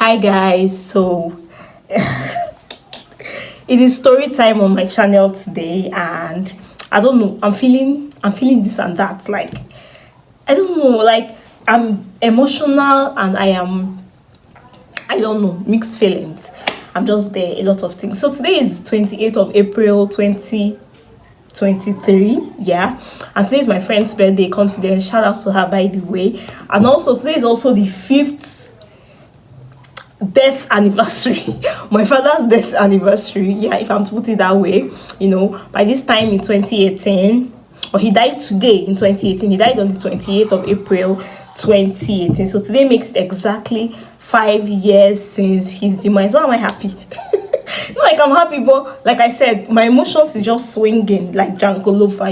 Hi guys, so it is story time on my channel today, and I don't know, I'm feeling this and that. Like, I don't know, like I'm emotional and I don't know, mixed feelings. I'm just there, a lot of things. So today is 28th of April 2023, yeah, and today is my friend's birthday. Confidence, shout out to her, by the way. And also today is also the fifth death anniversary, my father's death anniversary, yeah, if I'm to put it that way. By this time in 2018, or he died today in 2018, he died on the 28th of April 2018. So today makes it exactly 5 years since his demise. So am I happy? Not like I'm happy, but like I said, my emotions is just swinging like Django Lover.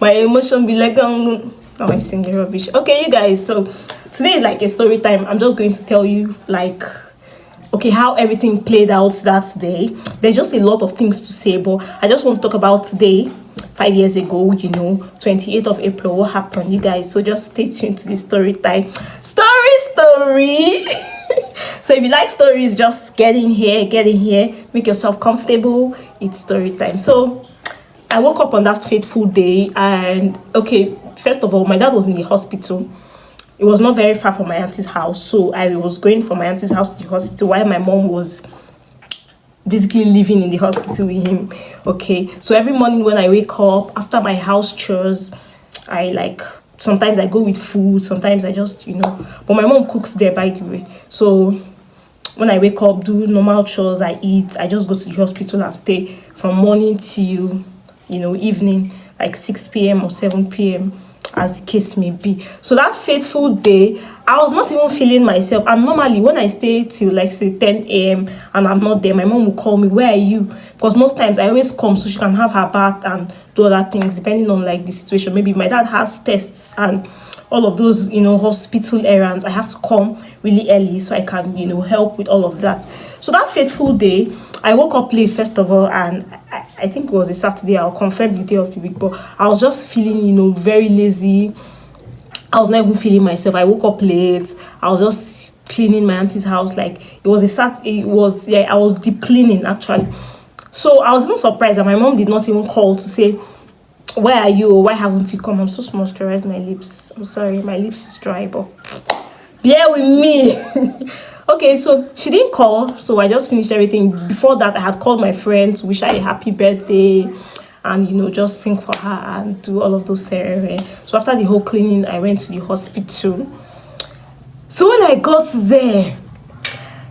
My emotion be like, now I singing rubbish. Okay, you guys, so today is like a story time. I'm just going to tell you, like, okay, how everything played out that day. There's just a lot of things to say, but I just want to talk about today, 5 years ago, 28th of April, what happened, you guys. So just stay tuned to the story time. Story. So if you like stories, just get in here, make yourself comfortable. It's story time. So I woke up on that fateful day, and okay, first of all, my dad was in the hospital. It was not very far from my auntie's house, so I was going from my auntie's house to the hospital while my mom was basically living in the hospital with him. Okay, so every morning when I wake up after my house chores, sometimes I go with food, sometimes I just but my mom cooks there, by the way. So when I wake up, do normal chores, I eat, I just go to the hospital and stay from morning till evening, like 6 p.m. or 7 p.m. as the case may be. So that fateful day, I was not even feeling myself. And normally when I stay till like say 10 a.m. and I'm not there, my mom will call me, where are you? Because most times I always come so she can have her bath and do other things depending on like the situation. Maybe my dad has tests and all of those hospital errands, I have to come really early so I can help with all of that. So that fateful day, I woke up late first of all, and I think it was a Saturday. I'll confirm the day of the week, but I was just feeling very lazy. I was not even feeling myself. I woke up late. I was just cleaning my auntie's house. Like it was I was deep cleaning actually. So I was even surprised that my mom did not even call to say, where are you, or why haven't you come? I'm so moisturized my lips. I'm sorry, my lips is dry, but bear with me. Okay, so she didn't call, so I just finished everything. Before that, I had called my friend to wish her a happy birthday and just sing for her and do all of those ceremony. So after the whole cleaning, I went to the hospital. So when I got there,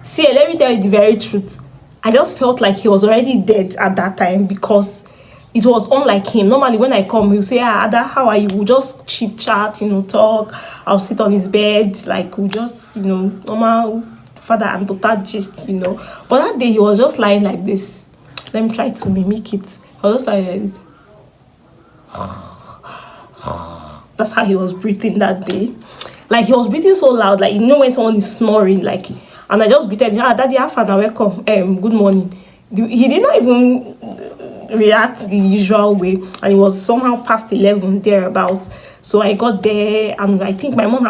see, let me tell you the very truth, I just felt like he was already dead at that time, because it was unlike him. Normally when I come, he'll say, Ada, how are you? We'll just chit chat, talk. I'll sit on his bed, like we'll just, normal father and daughter gist, But that day he was just lying like this. Let me try to mimic it. I was just lying like this. That's how he was breathing that day. Like he was breathing so loud, like when someone is snoring, like, and I just greeted him, Daddy, have fun, welcome, good morning. He did not even react the usual way, and it was somehow past 11 thereabouts. So I got there, and I think my mom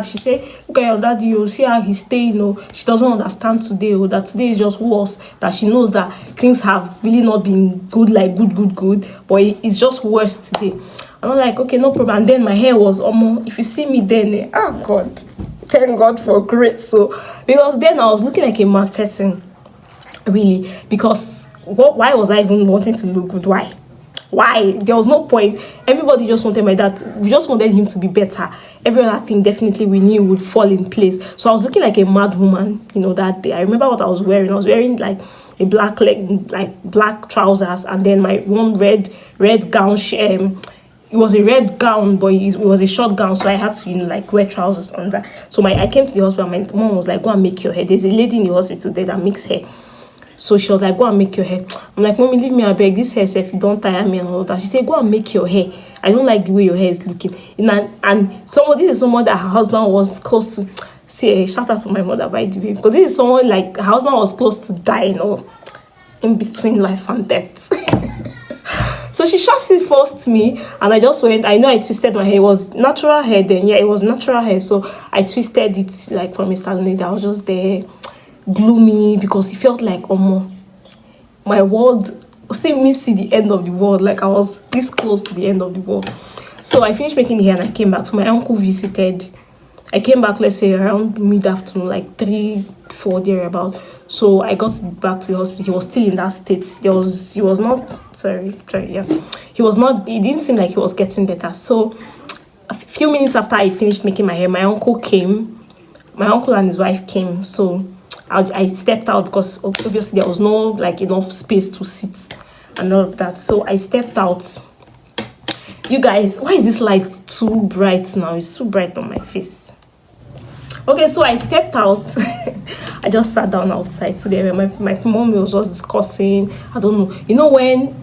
she said, look at your daddy, you see how he's staying. She doesn't understand today, that today is just worse, that she knows that things have really not been good, like good, but it's just worse today. And I'm like, okay, no problem. And then my hair was almost, if you see me then, God, thank God for grace. So because then I was looking like a mad person, really, because why was I even wanting to look good? Why? There was no point. Everybody just wanted my dad. We just wanted him to be better. Every other thing definitely we knew would fall in place. So I was looking like a mad woman, that day. I remember what I was wearing. I was wearing like a black black trousers, and then my one red gown. It was a red gown, but it was a short gown, so I had to wear trousers on that. So I came to the hospital. My mom was like, go and make your hair. There's a lady in the hospital there that makes hair. So she was like, go and make your hair. I'm like, Mommy, leave me, I beg. This hair, if you don't tire me and all that. She said, go and make your hair. I don't like the way your hair is looking. And this is someone that her husband was close to. See, shout out to my mother, by the way. Because this is someone like her husband was close to dying, or in between life and death. So So she short forced me, and I just went. I know I twisted my hair. It was natural hair then. Yeah, it was natural hair. So I twisted it like from a salon. I was just there, gloomy, because it felt like my world. See the end of the world. Like I was this close to the end of the world. So I finished making the hair and I came back. So my uncle visited. I came back, let's say around mid-afternoon, like 3, 4 there about. So I got back to the hospital. He was still in that state. He was not yeah. He didn't seem like he was getting better. So a few minutes after I finished making my hair, my uncle came. My uncle and his wife came. So I stepped out because obviously there was no like enough space to sit and all of that. So I stepped out. You guys, why is this light too bright now? It's too bright on my face. Okay, so I stepped out. I just sat down outside. So there, my mom was just discussing. I don't know. You know when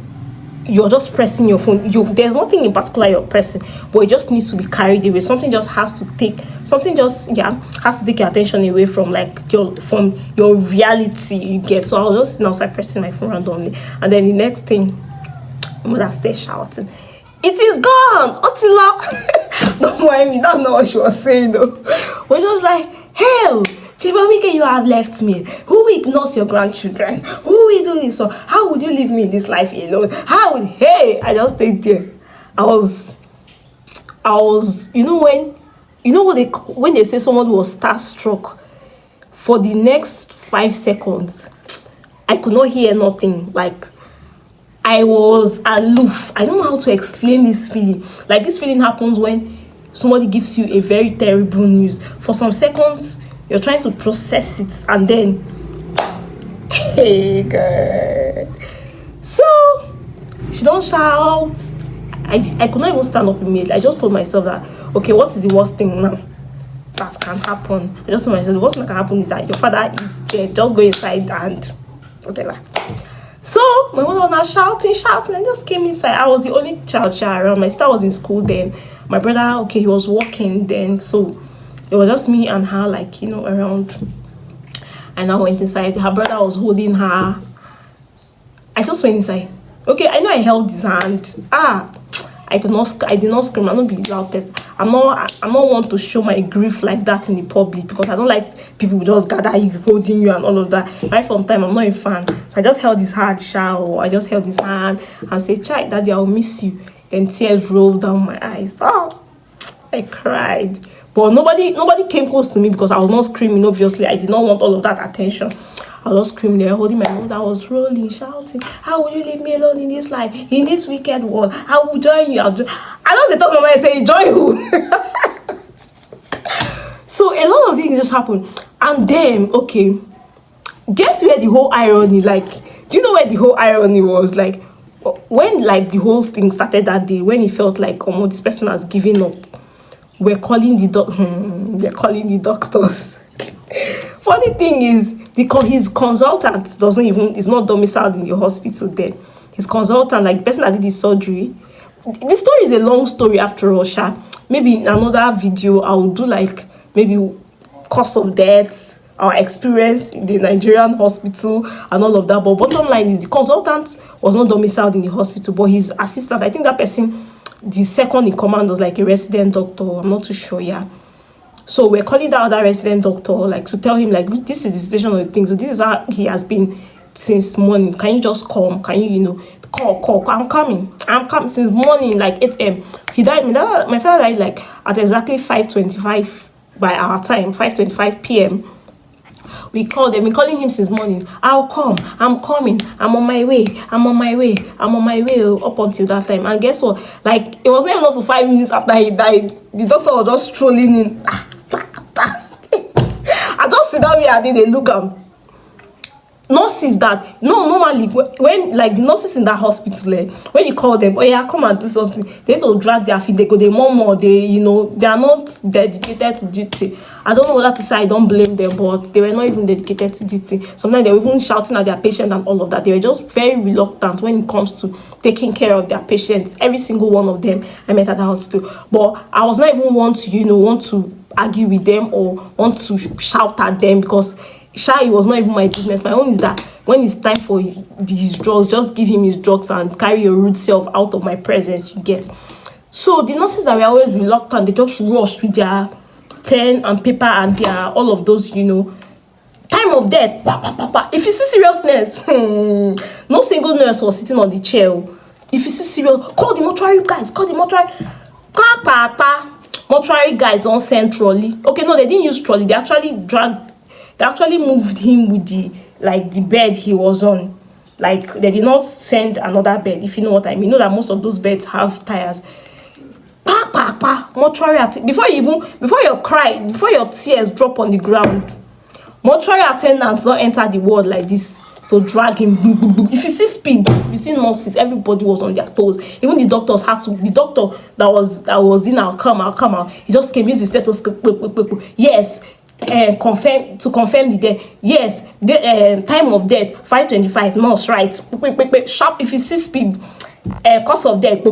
you're just pressing your phone, there's nothing in particular you're pressing, but it just needs to be carried away. Something has to take your attention away from your reality you get. So I was just outside pressing my phone randomly, and then the next thing, my mother started shouting, "It is gone, Otila!" Don't mind me, that's not what she was saying though. We're just like, hell, Chibawike, you have left me. Who will ignore your grandchildren? Who will do this? So how would you leave me in this life alone? I just stayed there. I was, when they say someone was starstruck, for the next 5 seconds, I could not hear nothing. Like, I was aloof. I don't know how to explain this feeling. Like, this feeling happens when somebody gives you a very terrible news. For some seconds, you're trying to process it, and then, hey, God. So, she don't shout. I could not even stand up immediately. I just told myself that, okay, what is the worst thing now that can happen? I just told myself, the worst thing that can happen is that your father is dead. Just go inside and whatever. So my mother was now shouting, and just came inside. I was the only child around. My sister was in school then. My brother, he was working then. So it was just me and her, around. And I went inside. Her brother was holding her. I just went inside. Okay, I know I held his hand. I did not scream. I'm not being loud person. I'm not one to show my grief like that in the public, because I don't like people just gather you, holding you and all of that. Right from time, I'm not a fan. So I just held his hand, I just held his hand and said, "Child, Daddy, I'll miss you." Then tears rolled down my eyes. I cried. But nobody came close to me because I was not screaming, obviously. I did not want all of that attention. I was screaming there, holding my mom that was rolling, shouting, "How will you leave me alone in this life, in this wicked world? I will join you." I just talk to my and say, "Join who?" So a lot of things just happened. And then, okay, guess where the whole irony, do you know where the whole irony was? When the whole thing started that day, when it felt like this person has given up, we're calling the doctors. Funny thing is, his consultant is not domiciled in the hospital then. His consultant, the person that did the surgery. The story is a long story after all, Sha. Maybe in another video, I will do maybe cause of death, our experience in the Nigerian hospital and all of that. But bottom line is, the consultant was not domiciled in the hospital, but his assistant, I think that person, the second in command, was a resident doctor. I'm not too sure, yeah. So we're calling that other resident doctor, to tell him, look, this is the situation of the thing. So this is how he has been since morning. Can you just come? Can you, call? I'm coming since morning, 8 a.m. He died. My father died at exactly 5:25 by our time, 5:25 p.m. We called him. We're calling him since morning. "I'll come. I'm coming. I'm on my way. I'm on my way. I'm on my way," up until that time. And guess what? It was not even up to 5 minutes after he died. The doctor was just strolling in. I just sit down here and they look at nurses that normally when the nurses in that hospital, when you call them, "Oh yeah, come and do something," they will drag their feet. They go, they murmur, they are not dedicated to duty. I don't know whether to say I don't blame them, but they were not even dedicated to duty. Sometimes they were even shouting at their patient and all of that. They were just very reluctant when it comes to taking care of their patients. Every single one of them I met at the hospital. But I was not even want to argue with them or want to shout at them, because it was not even my business. My own is that when it's time for his drugs, just give him his drugs and carry your rude self out of my presence, you get. So the nurses that were always reluctant, they just rushed with their pen and paper and their all of those, time of death. If you see seriousness, no single nurse was sitting on the chair. If you see serious, call the mortuary guys, call the mortuary. Mortuary guys don't send trolley. Okay, no, they didn't use trolley. They actually moved him with the bed he was on. Like, they did not send another bed, if you know what I mean. You know that most of those beds have tires. Mortuary before your tears drop on the ground, mortuary attendants don't enter the ward like this to drag him. If you see speed, you see nurses, everybody was on their toes. Even the doctors had to. The doctor that was in, I'll come out. He just came, use his stethoscope. Yes, confirm the death. Yes, the time of death 5:25. Nurse, right? Sharp. If you see speed, cause of death.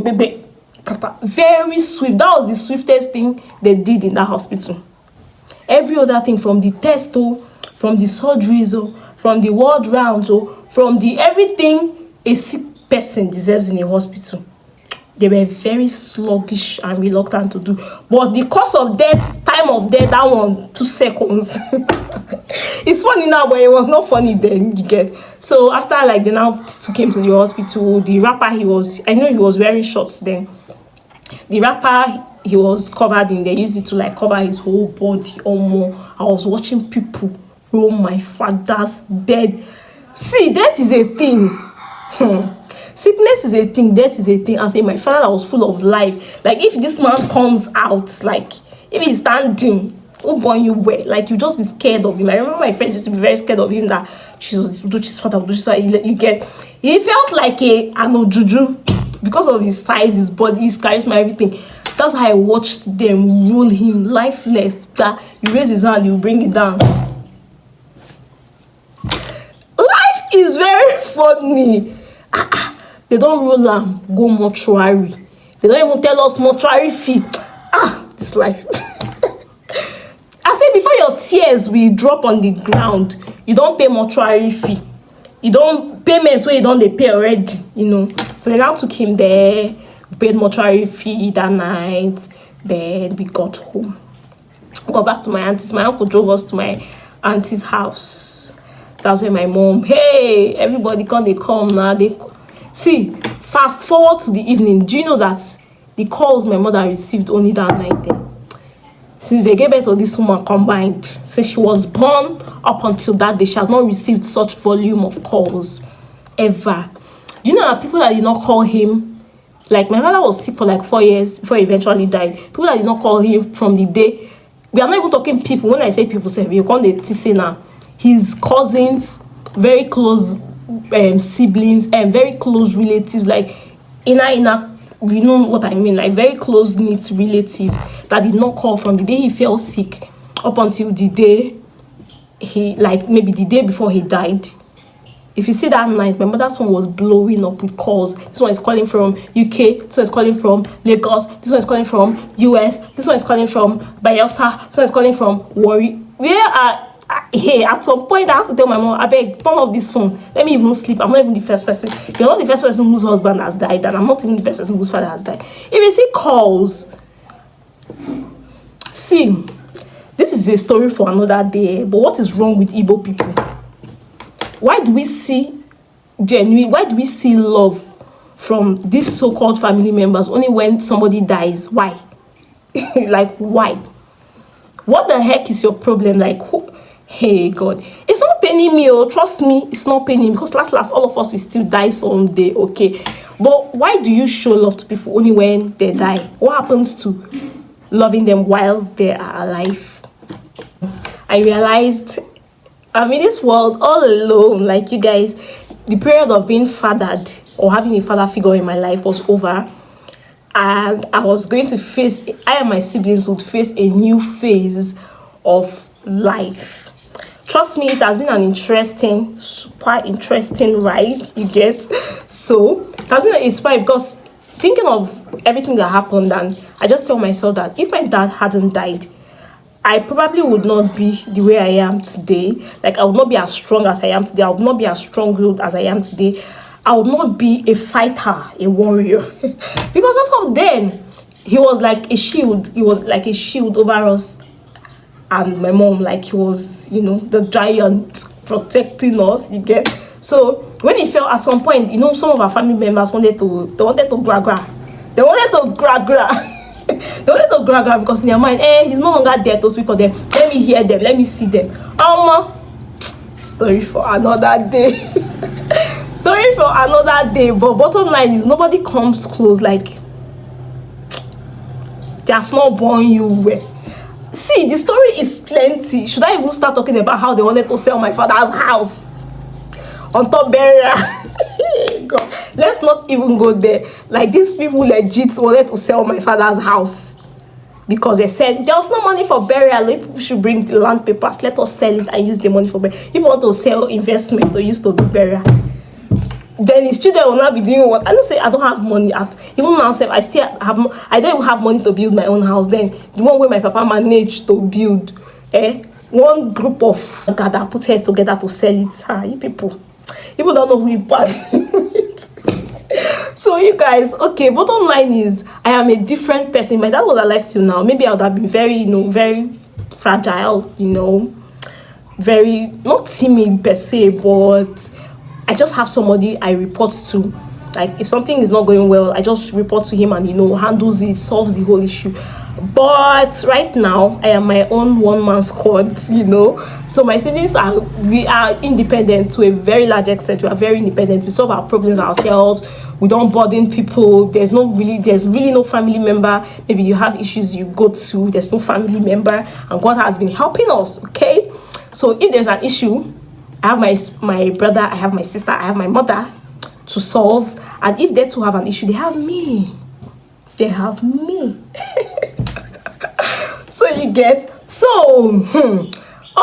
Very swift. That was the swiftest thing they did in that hospital. Every other thing, from the test, from the surgeries, from the ward rounds, from the everything a sick person deserves in a hospital, they were very sluggish and reluctant to do. But the cause of death, time of death, that one, 2 seconds. It's funny now, but it was not funny then, you get. So after they now took him to the hospital, the wrapper I know he was wearing shorts then. The wrapper he was covered in, they used it to cover his whole body. I was watching people roll my father's dead. See, death is a thing. Sickness is a thing, death is a thing. I say my father was full of life. If this man comes out, if he's standing, oh boy, you were you just be scared of him. I remember my friends used to be very scared of him, that she was Udochi's father, you get. He felt like a juju because of his size, his body, his charisma, everything. That's how I watched them roll him lifeless. That you raise his hand, you bring it down. Life is very funny. They don't roll am go mortuary. They don't even tell us mortuary fee. This life. I say before your tears will drop on the ground, you don't pay mortuary fee. You don't payment where you don't they pay already, So they now took him there, paid mortuary fee that night. Then we got home. Got back to my auntie's. My uncle drove us to my auntie's house. That's where my mom, hey, everybody they come now. See, fast forward to the evening. Do you know that the calls my mother received only that night then? Since they gave birth to this woman combined, since she was born up until that day, she has not received such volume of calls ever. Do you know that people that did not call him, my father was sick for 4 years before he eventually died. People that did not call him from the day, we are not even talking people. When I say people, say you call the TC now. His cousins, very close siblings, and very close relatives, inner, you know what I mean, very close knit relatives that did not call from the day he fell sick up until the day he, maybe the day before he died. If you see that night, my mother's phone was blowing up with calls. This one is calling from UK, this one is calling from Lagos, this one is calling from US, this one is calling from Bayelsa, this one is calling from Warri. Hey, at some point I have to tell my mom, I beg, turn off this phone. Let me even sleep. I'm not even the first person. You're not the first person whose husband has died, and I'm not even the first person whose father has died. If you see calls, see, this is a story for another day. But what is wrong with Igbo people? Why do we see why do we see love from these so-called family members only when somebody dies? Why? Why? What the heck is your problem? Who? Hey God, it's not paining me. Trust me, it's not paining, because last all of us will still die someday. Okay, but why do you show love to people only when they die? What happens to loving them while they are alive? I realized I'm in this world all alone. You guys, the period of being fathered or having a father figure in my life was over, and I was going to I and my siblings would face a new phase of life. Trust me, it has been an interesting, super interesting ride, you get. So it has been inspired, because thinking of everything that happened, and I just tell myself that if my dad hadn't died, I probably would not be the way I am today. Like, I would not be as strong as I am today. I would not be as strong-willed as I am today. I would not be a fighter, a warrior. Because as of then, he was like a shield. He was like a shield over us and my mom. Like, he was, you know, the giant protecting us, you get. So when it fell at some point, you know, some of our family members wanted to gra. They wanted to gra. They wanted to gra because in their mind, he's no longer there to speak for them. Let me hear them, let me see them. Story for another day. Story for another day. But bottom line is, nobody comes close. Like, they have not born you well. See, the story is plenty. Should I even start talking about how they wanted to sell my father's house on top burial? God, let's not even go there. Like, these people legit wanted to sell my father's house because they said there was no money for burial. People should bring the land papers. Let us sell it and use the money for burial. People want to sell investment or use to do burial. Then his children will not be doing what? I don't say I don't have money. Even now, I still have. I don't even have money to build my own house. Then the one where my papa managed to build, one group of gather put heads together to sell it. You people don't know who you bought. So you guys, okay. Bottom line is, I am a different person. My dad was alive till now. Maybe I would have been very, very fragile. Very not timid per se, but I just have somebody I report to. Like, if something is not going well, I just report to him and handles it, solves the whole issue. But right now, I am my own one-man squad, So my siblings we are independent to a very large extent. We are very independent. We solve our problems ourselves. We don't burden people. There's really no family member. Maybe you have issues you go to. There's no family member, and God has been helping us. Okay, so if there's an issue, I have my brother, I have my sister, I have my mother to solve. And if they too have an issue, they have me. They have me. So you get. So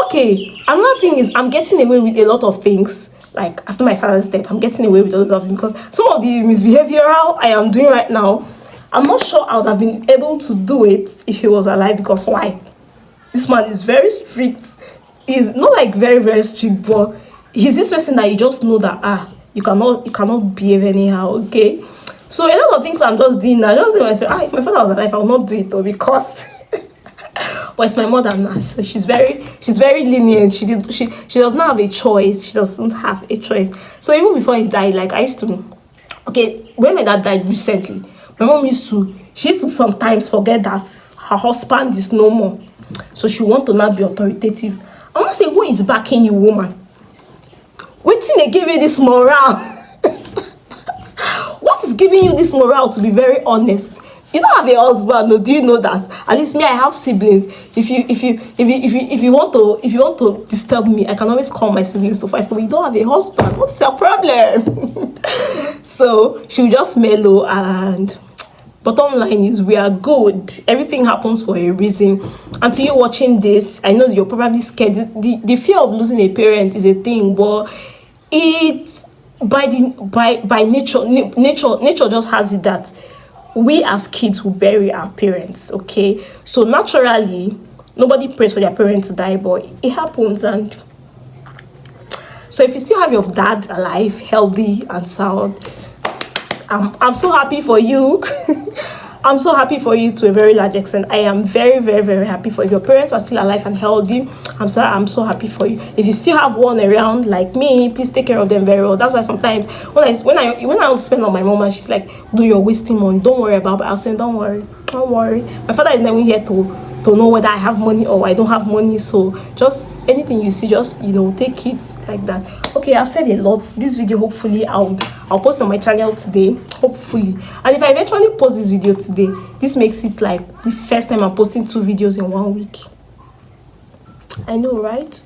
okay, another thing is, I'm getting away with a lot of things. Like, after my father's death, I'm getting away with a lot of things because some of the misbehavioral I am doing right now, I'm not sure I would have been able to do it if he was alive. Because why? This man is very strict. He's not like very, very strict, but he's this person that you just know that you cannot behave anyhow. Okay, so a lot of things I'm just doing now. Just say myself, if my father was alive, I will not do it though, because but it's my mother now, so she's very lenient. She does not have a choice. She doesn't have a choice. So even before he died, like, I used to, okay, when my dad died recently, my mom used to sometimes forget that her husband is no more, so she want to not be authoritative. I'm not saying who is backing you, woman. Waiting they give you this morale. What is giving you this morale, to be very honest? You don't have a husband, no? Do you know that? At least me, I have siblings. If you want to disturb me, I can always call my siblings to fight. But you don't have a husband. What's your problem? So she'll just mellow, and bottom line is, we are good. Everything happens for a reason. And to you watching this, I know you're probably scared. The fear of losing a parent is a thing, but it's by nature just has it that we as kids will bury our parents. Okay, so naturally nobody prays for their parents to die, but it happens. And so if you still have your dad alive, healthy and sound, I'm so happy for you. I'm so happy for you to a very large extent. I am very, very, very happy for you. If your parents are still alive and healthy, I'm so happy for you. If you still have one around like me, please take care of them very well. That's why sometimes when I want to spend on my mom and she's like, "Do, you're wasting money. Don't worry about it." I'll say, "Don't worry. My father is never here to know whether I have money or I don't have money. So just anything you see, just take it like that." Okay, I've said a lot. This video, hopefully I'll post on my channel today, hopefully. And if I eventually post this video today, this makes it like the first time I'm posting 2 videos in 1 week. I know, right?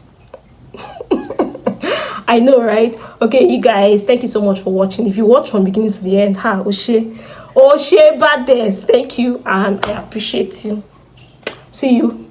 I know, right? Okay, you guys, thank you so much for watching. If you watch from beginning to the end, Oshe Bades, thank you, and I appreciate you. See you.